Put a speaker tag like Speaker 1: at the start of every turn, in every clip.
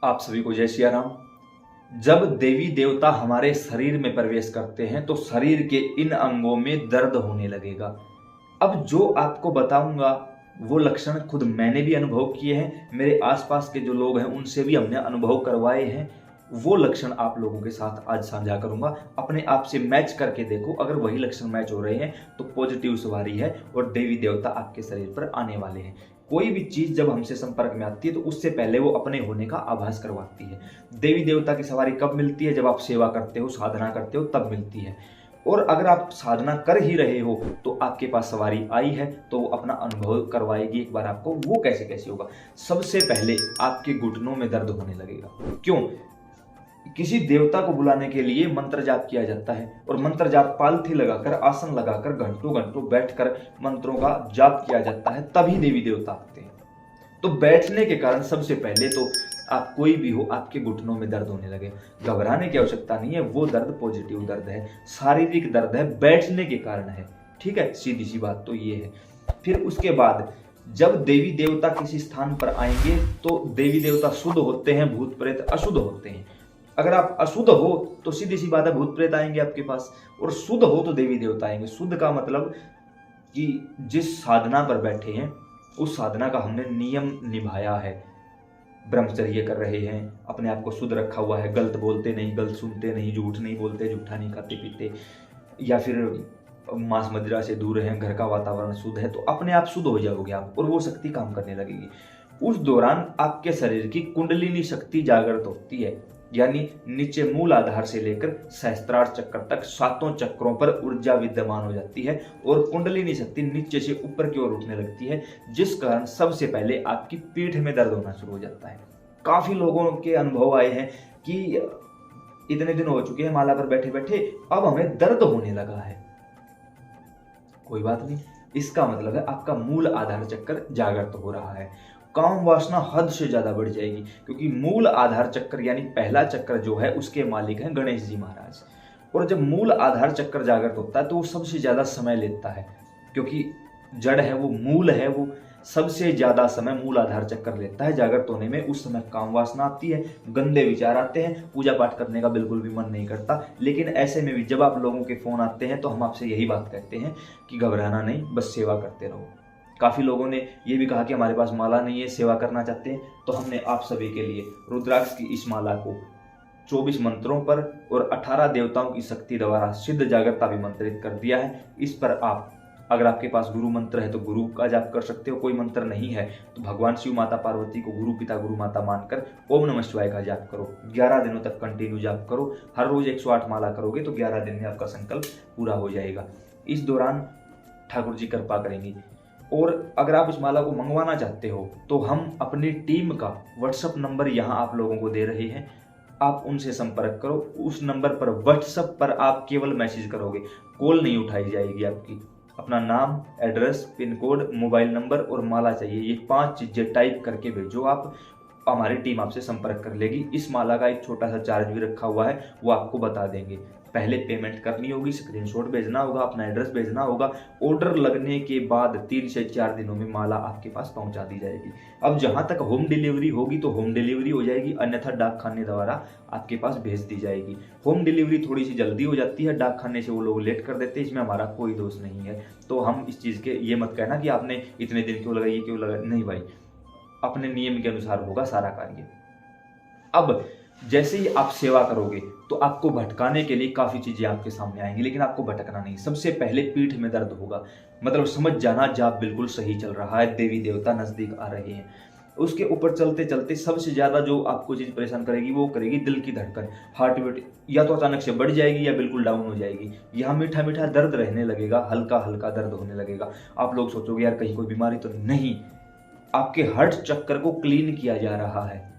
Speaker 1: आप सभी को जय सिया राम। जब देवी देवता हमारे शरीर में प्रवेश करते हैं तो शरीर के इन अंगों में दर्द होने लगेगा। अब जो आपको बताऊंगा वो लक्षण खुद मैंने भी अनुभव किए हैं, मेरे आसपास के जो लोग हैं उनसे भी हमने अनुभव करवाए हैं। वो लक्षण आप लोगों के साथ आज साझा करूंगा। अपने आप से मैच करके देखो, अगर वही लक्षण मैच हो रहे हैं तो पॉजिटिव सवारी है और देवी देवता आपके शरीर पर आने वाले हैं। कोई भी चीज जब हमसे संपर्क में आती है तो उससे पहले वो अपने होने का आभास करवाती है। देवी देवता की सवारी कब मिलती है? जब आप सेवा करते हो, साधना करते हो, तब मिलती है। और अगर आप साधना कर ही रहे हो तो आपके पास सवारी आई है तो वो अपना अनुभव करवाएगी एक बार आपको। वो कैसे कैसे होगा? सबसे पहले आपके घुटनों में दर्द होने लगेगा। क्यों? किसी देवता को बुलाने के लिए मंत्र जाप किया जाता है और मंत्र जाप पालथी लगाकर, आसन लगाकर, घंटों घंटों बैठकर मंत्रों का जाप किया जाता है, तभी देवी देवता आते हैं। तो बैठने के कारण सबसे पहले तो आप कोई भी हो, आपके घुटनों में दर्द होने लगे। घबराने की आवश्यकता नहीं है, वो दर्द पॉजिटिव दर्द है, शारीरिक दर्द है, बैठने के कारण है। ठीक है, सीधी सी बात तो ये है। फिर उसके बाद जब देवी देवता किसी स्थान पर आएंगे तो देवी देवता शुद्ध होते हैं, भूत प्रेत अशुद्ध होते हैं। अगर आप अशुद्ध हो तो सीधी सी बात है, भूत प्रेत आएंगे आपके पास, और शुद्ध हो तो देवी देवता आएंगे। शुद्ध का मतलब कि जिस साधना पर बैठे हैं उस साधना का हमने नियम निभाया है, ब्रह्मचर्य कर रहे हैं, अपने आप को शुद्ध रखा हुआ है, गलत बोलते नहीं, गलत सुनते नहीं, झूठ नहीं बोलते, झूठा नहीं खाते पीते, या फिर मांस मदिरा से दूर हैं, घर का वातावरण शुद्ध है, तो अपने आप शुद्ध हो जाओगे आप और वो शक्ति काम करने लगेगी। उस दौरान आपके शरीर की कुंडलिनी शक्ति जागृत होती है, यानी नीचे मूल आधार से लेकर सहस्त्रार चक्र तक सातों चक्रों पर ऊर्जा विद्यमान हो जाती है और कुंडलिनी शक्ति नीचे से ऊपर की ओर उठने लगती है, जिस कारण सबसे पहले आपकी पीठ में दर्द होना शुरू हो जाता है। काफी लोगों के अनुभव आए हैं कि इतने दिन हो चुके हैं माला पर बैठे बैठे, अब हमें दर्द होने लगा है। कोई बात नहीं, इसका मतलब है आपका मूल आधार चक्र जागृत हो रहा है। काम वासना हद से ज्यादा बढ़ जाएगी, क्योंकि मूल आधार चक्र यानी पहला चक्र जो है उसके मालिक हैं गणेश जी महाराज। और जब मूल आधार चक्र जागृत होता है तो वो सबसे ज्यादा समय लेता है, क्योंकि जड़ है वो, मूल है वो, सबसे ज्यादा समय मूल आधार चक्र लेता है जागृत होने में। उस समय काम वासना आती है, गंदे विचार आते हैं, पूजा पाठ करने का बिल्कुल भी मन नहीं करता। लेकिन ऐसे में भी जब आप लोगों के फोन आते हैं तो हम आपसे यही बात कहते हैं कि घबराना नहीं, बस सेवा करते रहो। काफी लोगों ने ये भी कहा कि हमारे पास माला नहीं है, सेवा करना चाहते हैं, तो हमने आप सभी के लिए रुद्राक्ष की इस माला को 24 मंत्रों पर और 18 देवताओं की शक्ति द्वारा सिद्ध जागृत अभिमंत्रित कर दिया है। इस पर आप, अगर आपके पास गुरु मंत्र है तो गुरु का जाप कर सकते हो, कोई मंत्र नहीं है तो भगवान शिव माता पार्वती को गुरु पिता गुरु माता मानकर ओम नमः शिवाय का जाप करो। 11 दिनों तक कंटिन्यू जाप करो। हर रोज 108 माला करोगे तो 11 दिन में आपका संकल्प पूरा हो जाएगा। इस दौरान ठाकुर जी कृपा करेंगे। और अगर आप इस माला को मंगवाना चाहते हो तो हम अपनी टीम का व्हाट्सएप नंबर यहाँ आप लोगों को दे रहे हैं, आप उनसे संपर्क करो। उस नंबर पर व्हाट्सएप पर आप केवल मैसेज करोगे, कॉल नहीं उठाई जाएगी आपकी। अपना नाम, address, pin code, mobile number और माला चाहिए, ये 5 चीजें टाइप करके भेजो आप, हमारी टीम आपसे संपर्क कर लेगी। इस माला का एक छोटा सा चार्ज भी रखा हुआ है, वो आपको बता देंगे। पहले पेमेंट करनी होगी, स्क्रीनशॉट भेजना होगा, अपना एड्रेस भेजना होगा। ऑर्डर लगने के बाद 3 से 4 दिनों में माला आपके पास पहुंचा दी जाएगी। अब जहां तक होम डिलीवरी होगी तो होम डिलीवरी हो जाएगी, अन्यथा डाक खाने द्वारा आपके पास भेज दी जाएगी। होम डिलीवरी थोड़ी सी जल्दी हो जाती है, डाक खाने से वो लोग लेट कर देते हैं, इसमें हमारा कोई दोष नहीं है। तो हम इस चीज के ये मत कहना कि आपने इतने दिन क्यों लगाई, क्यों लगा, नहीं भाई, अपने नियम के अनुसार होगा सारा कार्य। अब जैसे ही आप सेवा करोगे तो आपको भटकाने के लिए काफी चीजें आपके सामने आएंगी, लेकिन आपको भटकना नहीं। सबसे पहले पीठ में दर्द होगा, मतलब समझ जाना जाप बिल्कुल सही चल रहा है, देवी देवता नजदीक आ रहे हैं। उसके ऊपर चलते चलते सबसे ज्यादा जो आपको चीज परेशान करेगी वो करेगी दिल की धड़कन, हार्ट बीट, या तो अचानक से बढ़ जाएगी या बिल्कुल डाउन हो जाएगी। यहाँ मीठा मीठा दर्द रहने लगेगा, हल्का हल्का दर्द होने लगेगा। आप लोग सोचोगे यार कहीं कोई बीमारी तो नहीं, आपके हार्ट चक्कर को क्लीन किया जा रहा है।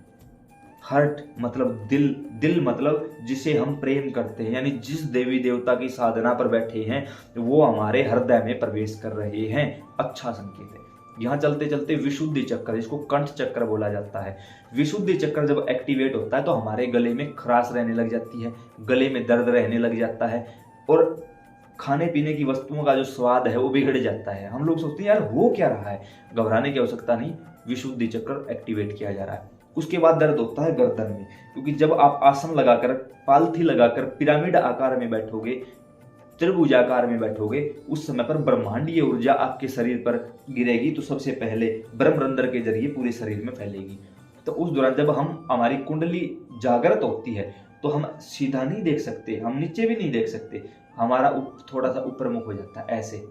Speaker 1: हार्ट मतलब दिल, दिल मतलब जिसे हम प्रेम करते हैं, यानी जिस देवी देवता की साधना पर बैठे हैं वो हमारे हृदय में प्रवेश कर रहे हैं। अच्छा संकेत है। यहाँ चलते चलते विशुद्धि चक्र, इसको कंठ चक्र बोला जाता है। विशुद्धि चक्र जब एक्टिवेट होता है तो हमारे गले में खराश रहने लग जाती है, गले में दर्द रहने लग जाता है और खाने पीने की वस्तुओं का जो स्वाद है वो बिगड़ जाता है। हम लोग सोचते हैं यार हो क्या रहा है, घबराने की आवश्यकता नहीं, विशुद्धि चक्र एक्टिवेट किया जा रहा है। उसके बाद दर्द होता है गर्दन में, क्योंकि जब आप आसन लगाकर, पालथी लगाकर पिरामिड आकार में बैठोगे, त्रिभुज आकार में बैठोगे, उस समय पर ब्रह्मांडीय ऊर्जा आपके शरीर पर गिरेगी तो सबसे पहले ब्रह्मरंध्र के जरिए पूरे शरीर में फैलेगी। तो उस दौरान जब हमारी कुंडली जागृत होती है तो हम सीधा नहीं देख सकते, हम नीचे भी नहीं देख सकते, हमारा थोड़ा सा ऊपर मुख हो जाता है, ऐसे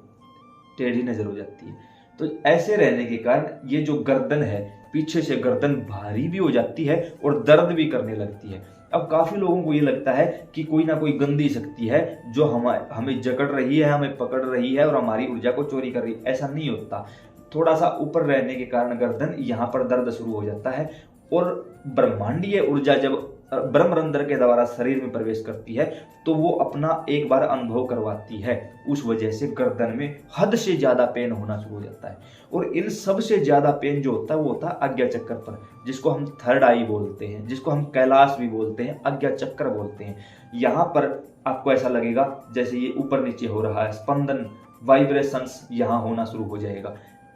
Speaker 1: टेढ़ी नजर हो जाती है। तो ऐसे रहने के कारण ये जो गर्दन है, पीछे से गर्दन भारी भी हो जाती है और दर्द भी करने लगती है। अब काफी लोगों को ये लगता है कि कोई ना कोई गंदी शक्ति है जो हमें जकड़ रही है, हमें पकड़ रही है और हमारी ऊर्जा को चोरी कर रही है। ऐसा नहीं होता। थोड़ा सा ऊपर रहने के कारण गर्दन, यहाँ पर दर्द शुरू हो जाता है और ब्रह्मांडीय ऊर्जा जब ब्रह्मरंध्र के द्वारा शरीर में प्रवेश करती है तो वो अपना एक बार अनुभव करवाती है। उस वजह से गर्दन में हद से ज्यादा पेन होना शुरू हो जाता है। और इन सबसे ज्यादा पेन जो होता है वो होता है आज्ञा चक्कर पर, जिसको हम थर्ड आई बोलते हैं, जिसको हम कैलाश भी बोलते हैं, आज्ञा चक्कर बोलते हैं। यहाँ पर आपको ऐसा लगेगा जैसे ये ऊपर नीचे हो रहा है, स्पंदन, वाइब्रेशंस यहाँ होना शुरू हो जाएगा।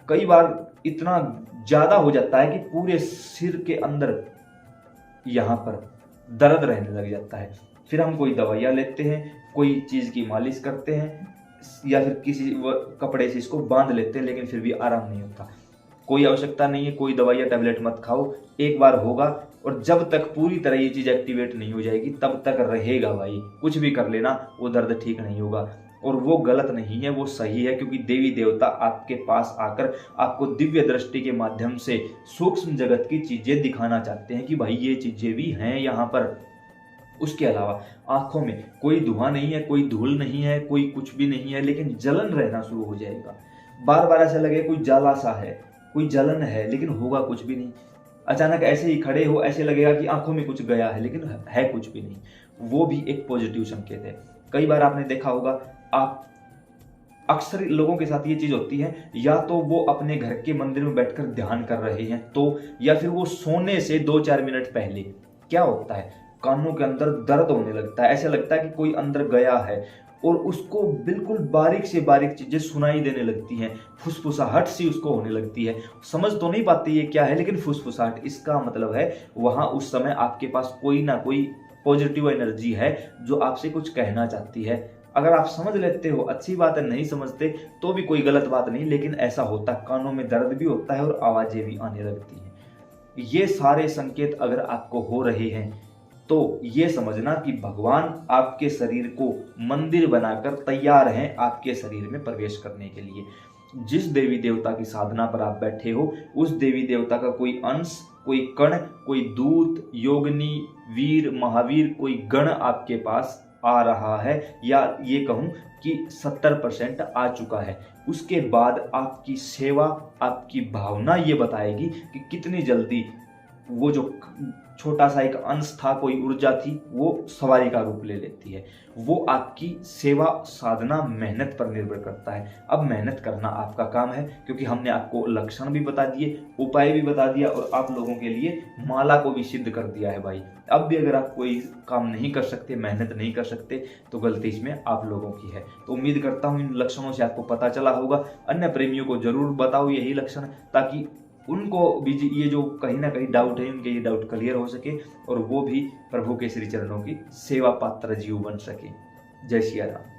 Speaker 1: कई बार इतना ज्यादा हो जाता है कि पूरे सिर के अंदर यहाँ पर दर्द रहने लग जाता है। फिर हम कोई दवाइयाँ लेते हैं, कोई चीज़ की मालिश करते हैं या फिर किसी कपड़े से इसको बांध लेते हैं, लेकिन फिर भी आराम नहीं होता। कोई आवश्यकता नहीं है, कोई दवाइयाँ टैबलेट मत खाओ, एक बार होगा और जब तक पूरी तरह ये चीज़ एक्टिवेट नहीं हो जाएगी तब तक रहेगा भाई। कुछ भी कर लेना, वो दर्द ठीक नहीं होगा। और वो गलत नहीं है, वो सही है, क्योंकि देवी देवता आपके पास आकर आपको दिव्य दृष्टि के माध्यम से सूक्ष्म जगत की चीजें दिखाना चाहते हैं कि भाई ये चीजें भी हैं यहाँ पर। उसके अलावा आंखों में कोई धुआं नहीं है, कोई धूल नहीं है, कोई कुछ भी नहीं है, लेकिन जलन रहना शुरू हो जाएगा। बार बार ऐसा लगे कोई जाला सा है, कोई जलन है, लेकिन होगा कुछ भी नहीं। अचानक ऐसे ही खड़े हो, ऐसे लगेगा कि आंखों में कुछ गया है, लेकिन है कुछ भी नहीं। वो भी एक पॉजिटिव संकेत है। कई बार आपने देखा होगा, आप अक्सर लोगों के साथ ये चीज होती है, या तो वो अपने घर के मंदिर में बैठकर ध्यान कर रहे हैं तो, या फिर वो सोने से 2-4 मिनट पहले क्या होता है, कानों के अंदर दर्द होने लगता है। ऐसा लगता है कि कोई अंदर गया है और उसको बिल्कुल बारीक से बारीक चीजें सुनाई देने लगती हैं, फुसफुसाहट सी उसको होने लगती है। समझ तो नहीं पाती ये क्या है, लेकिन फुसफुसाहट, इसका मतलब है वहां उस समय आपके पास कोई ना कोई पॉजिटिव एनर्जी है जो आपसे कुछ कहना चाहती है। अगर आप समझ लेते हो अच्छी बात है, नहीं समझते तो भी कोई गलत बात नहीं, लेकिन ऐसा होता है। कानों में दर्द भी होता है और आवाजें भी आने लगती हैं। ये सारे संकेत अगर आपको हो रहे हैं तो ये समझना कि भगवान आपके शरीर को मंदिर बनाकर तैयार हैं आपके शरीर में प्रवेश करने के लिए। जिस देवी देवता की साधना पर आप बैठे हो, उस देवी देवता का कोई अंश, कोई कण, कोई दूत, योगिनी, वीर, महावीर, कोई गण आपके पास आ रहा है, या ये कहूं कि 70% आ चुका है। उसके बाद आपकी सेवा, आपकी भावना ये बताएगी कि कितनी जल्दी वो जो छोटा सा एक अंश था, कोई ऊर्जा थी, वो सवारी का रूप ले लेती है। वो आपकी सेवा, साधना, मेहनत पर निर्भर करता है। अब मेहनत करना आपका काम है, क्योंकि हमने आपको लक्षण भी बता दिए, उपाय भी बता दिया और आप लोगों के लिए माला को भी सिद्ध कर दिया है भाई। अब भी अगर आप कोई काम नहीं कर सकते, मेहनत नहीं कर सकते, तो गलती इसमें आप लोगों की है। तो उम्मीद करता हूँ इन लक्षणों से आपको पता चला होगा। अन्य प्रेमियों को जरूर बताओ यही लक्षण, ताकि उनको भी ये जो कहीं ना कहीं डाउट है, उनके ये डाउट क्लियर हो सके और वो भी प्रभु के श्री चरणों की सेवा पात्र जीव बन सके। जय श्री राम।